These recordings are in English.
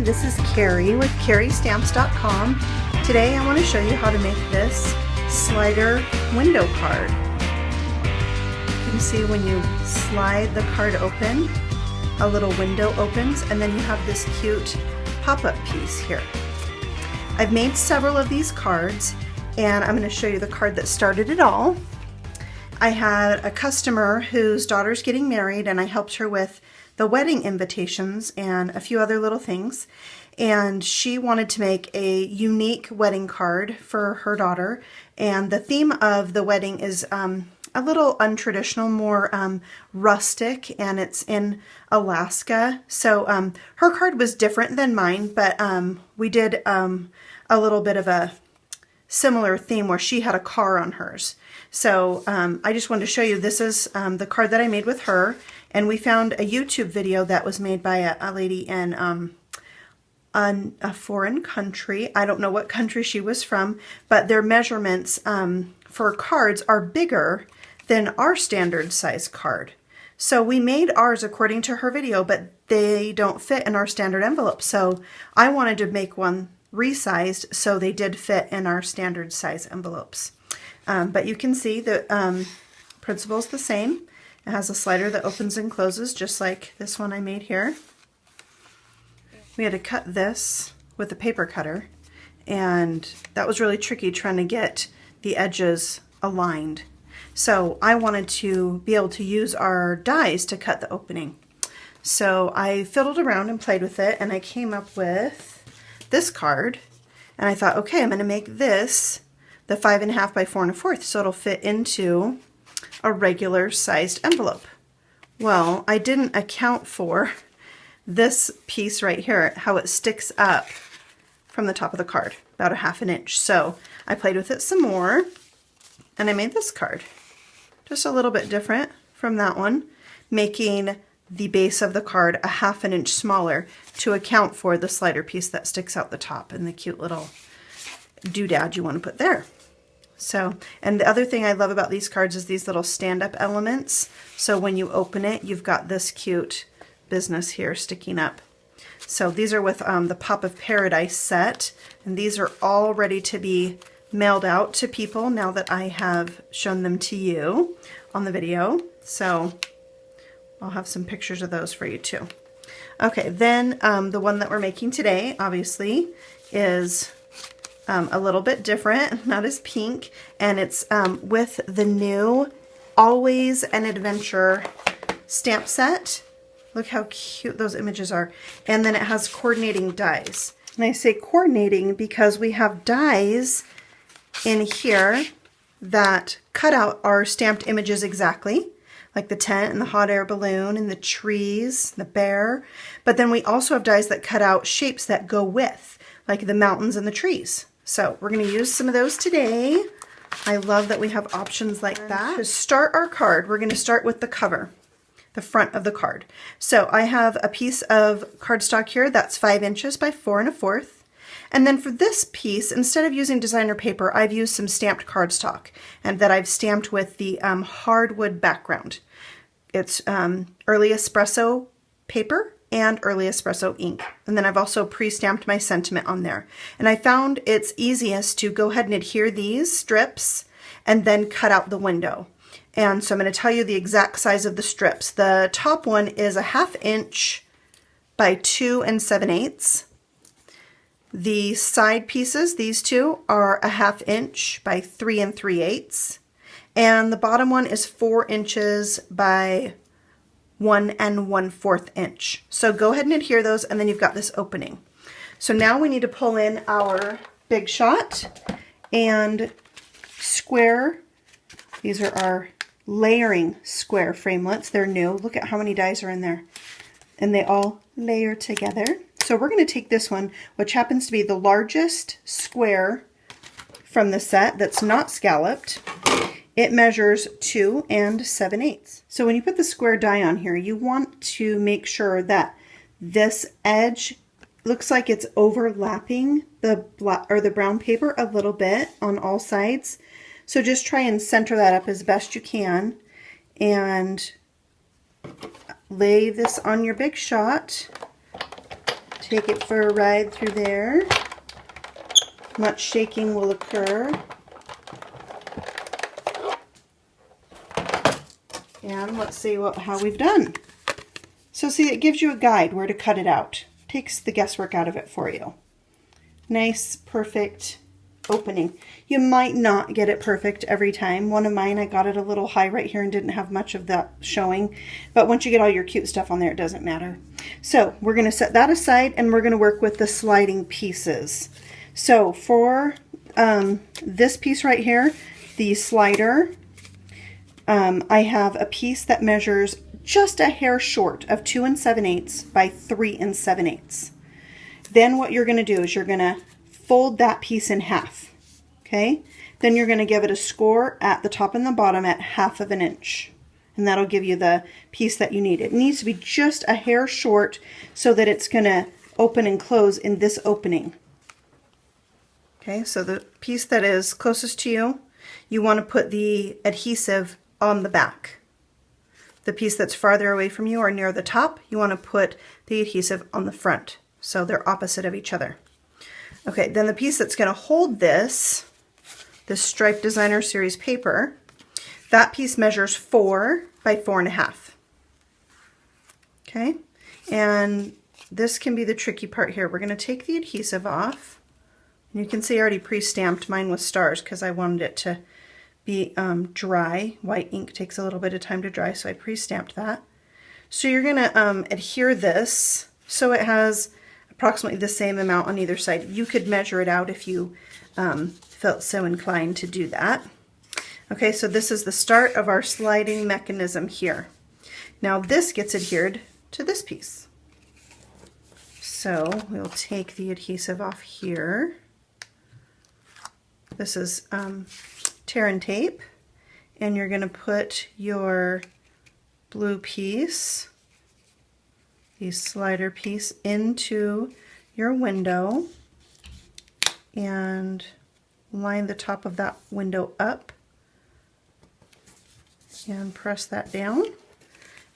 this is Carrie with CarrieStamps.com. Today I want to show you how to make this slider window card. You can see when you slide the card open, a little window opens, and then you have this cute pop-up piece here. I've made several of these cards, and I'm going to show you the card that started it all. I had a customer whose daughter's getting married, and I helped her with the wedding invitations and a few other little things, and she wanted to make a unique wedding card for her daughter, and the theme of the wedding is a little untraditional, more rustic, and it's in Alaska. So her card was different than mine, but we did a little bit of a similar theme where she had a car on hers. So I just wanted to show you, this is the card that I made with her, and we found a YouTube video that was made by a lady in a foreign country. I don't know what country she was from, but their measurements for cards are bigger than our standard size card. So we made ours according to her video, but they don't fit in our standard envelope. So I wanted to make one resized so they did fit in our standard size envelopes. But you can see the principle is the same. It has a slider that opens and closes just like this one I made here. We had to cut this with a paper cutter, and that was really tricky trying to get the edges aligned. So I wanted to be able to use our dies to cut the opening. So I fiddled around and played with it, and I came up with this card, and I thought, okay, I'm going to make this the 5.5 by 4 1/4, so it'll fit into a regular sized envelope. Well, I didn't account for this piece right here, how it sticks up from the top of the card, about 1/2 inch. So I played with it some more, and I made this card. Just a little bit different from that one, making the base of the card 1/2 inch smaller to account for the slider piece that sticks out the top and the cute little doodad you want to put there. So, and the other thing I love about these cards is these little stand-up elements. So when you open it, you've got this cute business here sticking up. So these are with the Pop of Paradise set, and these are all ready to be mailed out to people now that I have shown them to you on the video. So I'll have some pictures of those for you too. Okay, then the one that we're making today obviously is a little bit different, not as pink, and it's with the new Always an Adventure stamp set. Look how cute those images are. And then it has coordinating dies. And I say coordinating because we have dies in here that cut out our stamped images exactly, like the tent and the hot air balloon and the trees, the bear. But then we also have dies that cut out shapes that go with, like the mountains and the trees. So we're going to use some of those today. I love that we have options like that. To start our card, we're going to start with the cover, the front of the card. So I have a piece of cardstock here that's 5 inches by 4 1/4. And then for this piece, instead of using designer paper, I've used some stamped cardstock, and that I've stamped with the hardwood background. It's early espresso paper and early espresso ink. And then I've also pre-stamped my sentiment on there. And I found it's easiest to go ahead and adhere these strips and then cut out the window. And so I'm going to tell you the exact size of the strips. The top one is 1/2 inch by 2 7/8. The side pieces, these two, are 1/2 inch by 3 3/8. And the bottom one is 4 inches by 1 1/4 inch. So go ahead and adhere those, and then you've got this opening. So now we need to pull in our Big Shot and square. These are our layering square framelits. They're new. Look at how many dies are in there. And they all layer together. So we're going to take this one, which happens to be the largest square from the set that's not scalloped. It measures 2 7/8. So when you put the square die on here, you want to make sure that this edge looks like it's overlapping the black or the brown paper a little bit on all sides. So just try and center that up as best you can and lay this on your Big Shot Take it for a ride through there. Much shaking will occur. And let's see how we've done. So see, it gives you a guide where to cut it out. Takes the guesswork out of it for you. Nice, perfect opening. You might not get it perfect every time. One of mine, I got it a little high right here and didn't have much of that showing. But once you get all your cute stuff on there, it doesn't matter. So we're going to set that aside and we're going to work with the sliding pieces. So for this piece right here, the slider, I have a piece that measures just a hair short of 2 7/8 by 3 7/8. Then what you're going to do is you're going to fold that piece in half. Okay? Then you're going to give it a score at the top and the bottom at 1/2 inch. And that'll give you the piece that you need. It needs to be just a hair short so that it's going to open and close in this opening. Okay, so the piece that is closest to you, you want to put the adhesive on the back. The piece that's farther away from you or near the top, you want to put the adhesive on the front. So they're opposite of each other. Okay, then the piece that's going to hold this Striped Designer Series paper, that piece measures 4 by 4.5. Okay, and this can be the tricky part here. We're going to take the adhesive off. And you can see I already pre-stamped mine with stars because I wanted it to be dry. White ink takes a little bit of time to dry, so I pre-stamped that. So you're going to adhere this so it has approximately the same amount on either side. You could measure it out if you felt so inclined to do that. Okay, so this is the start of our sliding mechanism here. Now this gets adhered to this piece. So we'll take the adhesive off here. This is tear and tape, and you're going to put your blue piece, the slider piece, into your window and line the top of that window up and press that down,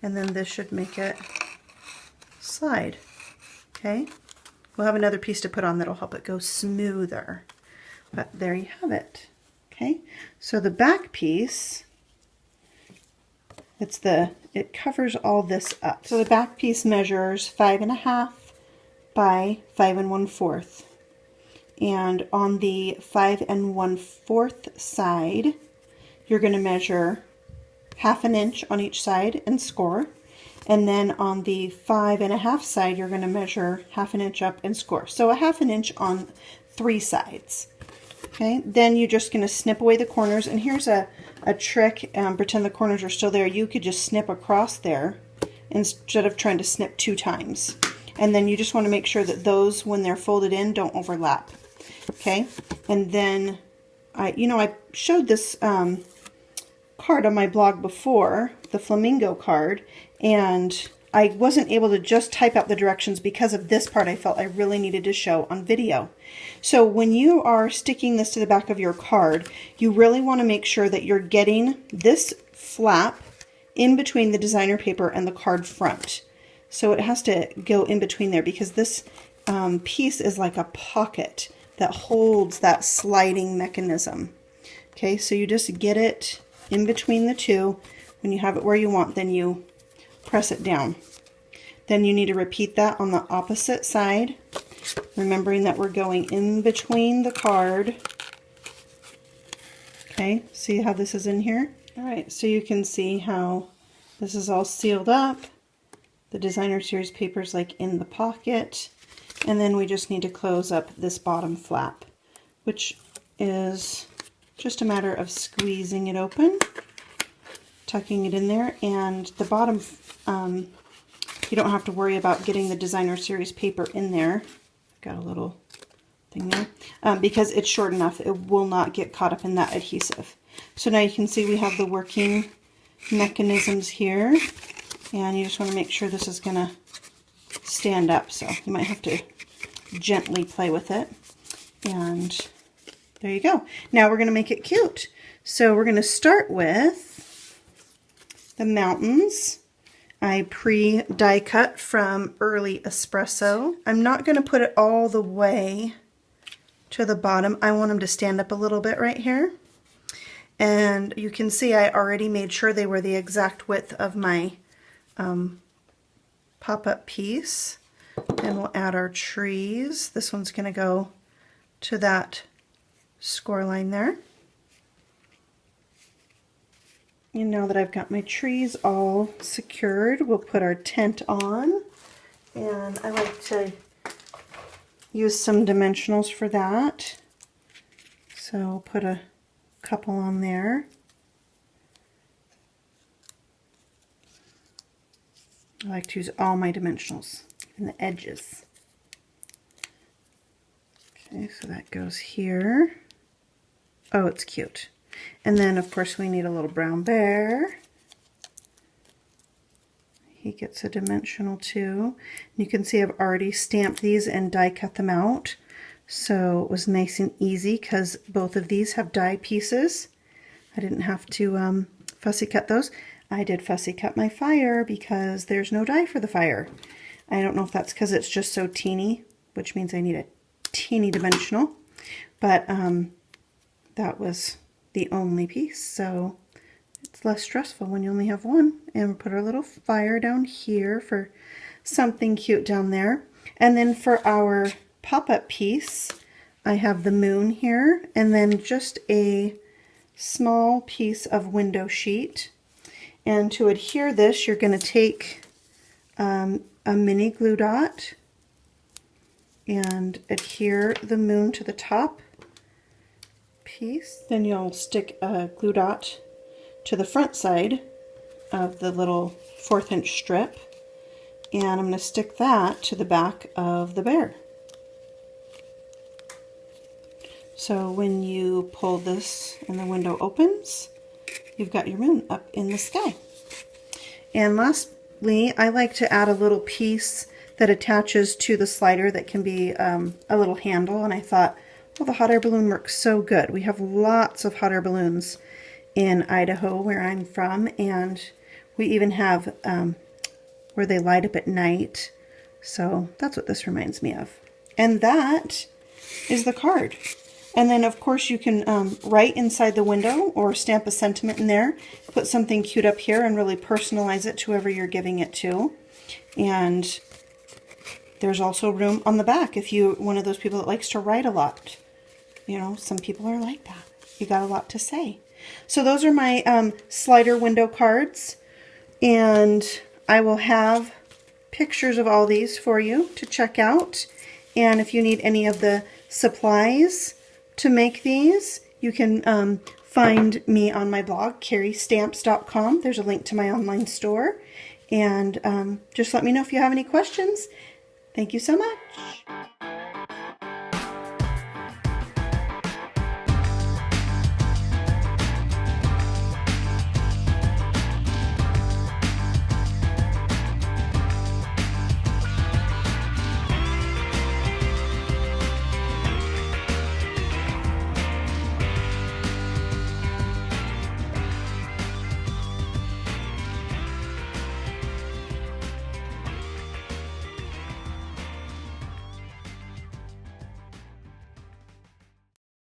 and then this should make it slide. Okay, we'll have another piece to put on that'll help it go smoother, but there you have it. Okay, so the back piece, it covers all this up. So the back piece measures 5.5 by 5 1/4. And on the 5 1/4 side, you're going to measure 1/2 inch on each side and score. And then on the 5.5 side, you're going to measure 1/2 inch up and score. So 1/2 inch on 3 sides. Okay, then you're just going to snip away the corners. And here's a trick. Pretend the corners are still there. You could just snip across there instead of trying to snip 2 times. And then you just want to make sure that those, when they're folded in, don't overlap. Okay, and then I showed this card on my blog before, the flamingo card, and I wasn't able to just type out the directions because of this part I felt I really needed to show on video. So when you are sticking this to the back of your card, you really want to make sure that you're getting this flap in between the designer paper and the card front. So it has to go in between there because this piece is like a pocket that holds that sliding mechanism. Okay, so you just get it in between the two. When you have it where you want, then you press it down. Then you need to repeat that on the opposite side, remembering that we're going in between the card. Okay, see how this is in here? All right, so you can see how this is all sealed up. The Designer Series paper is like in the pocket. And then we just need to close up this bottom flap, which is just a matter of squeezing it open, tucking it in there, and the bottom, you don't have to worry about getting the Designer Series paper in there. Got a little thing there. Because it's short enough, it will not get caught up in that adhesive. So now you can see we have the working mechanisms here, and you just want to make sure this is going to stand up, so you might have to gently play with it. And there you go. Now we're going to make it cute. So we're going to start with the mountains. I pre-die cut from Early Espresso. I'm not going to put it all the way to the bottom. I want them to stand up a little bit right here. And you can see I already made sure they were the exact width of my pop-up piece. And we'll add our trees. This one's going to go to that score line there. And now that I've got my trees all secured, we'll put our tent on. And I like to use some dimensionals for that. So I'll put a couple on there. I like to use all my dimensionals and the edges. Okay, so that goes here. Oh, it's cute. And then, of course, we need a little brown bear. He gets a dimensional too. You can see I've already stamped these and die cut them out. So it was nice and easy because both of these have die pieces. I didn't have to fussy cut those. I did fussy cut my fire because there's no die for the fire. I don't know if that's because it's just so teeny, which means I need a teeny dimensional. But that was the only piece, so it's less stressful when you only have one. And we'll put our little fire down here for something cute down there. And then for our pop-up piece, I have the moon here, and then just a small piece of window sheet. And to adhere this, you're going to take a mini glue dot and adhere the moon to the top piece. Then you'll stick a glue dot to the front side of the little 1/4 inch strip, and I'm going to stick that to the back of the bear. So when you pull this and the window opens, you've got your moon up in the sky. And lastly, I like to add a little piece that attaches to the slider that can be a little handle, and I thought, well, the hot air balloon works so good. We have lots of hot air balloons in Idaho, where I'm from, and we even have where they light up at night. So that's what this reminds me of. And that is the card. And then, of course, you can write inside the window or stamp a sentiment in there, put something cute up here, and really personalize it to whoever you're giving it to. And there's also room on the back if you're one of those people that likes to write a lot. You know, some people are like that. You got a lot to say. So those are my slider window cards, and I will have pictures of all these for you to check out. And if you need any of the supplies to make these, you can find me on my blog, carriestamps.com. There's a link to my online store. And just let me know if you have any questions. Thank you so much.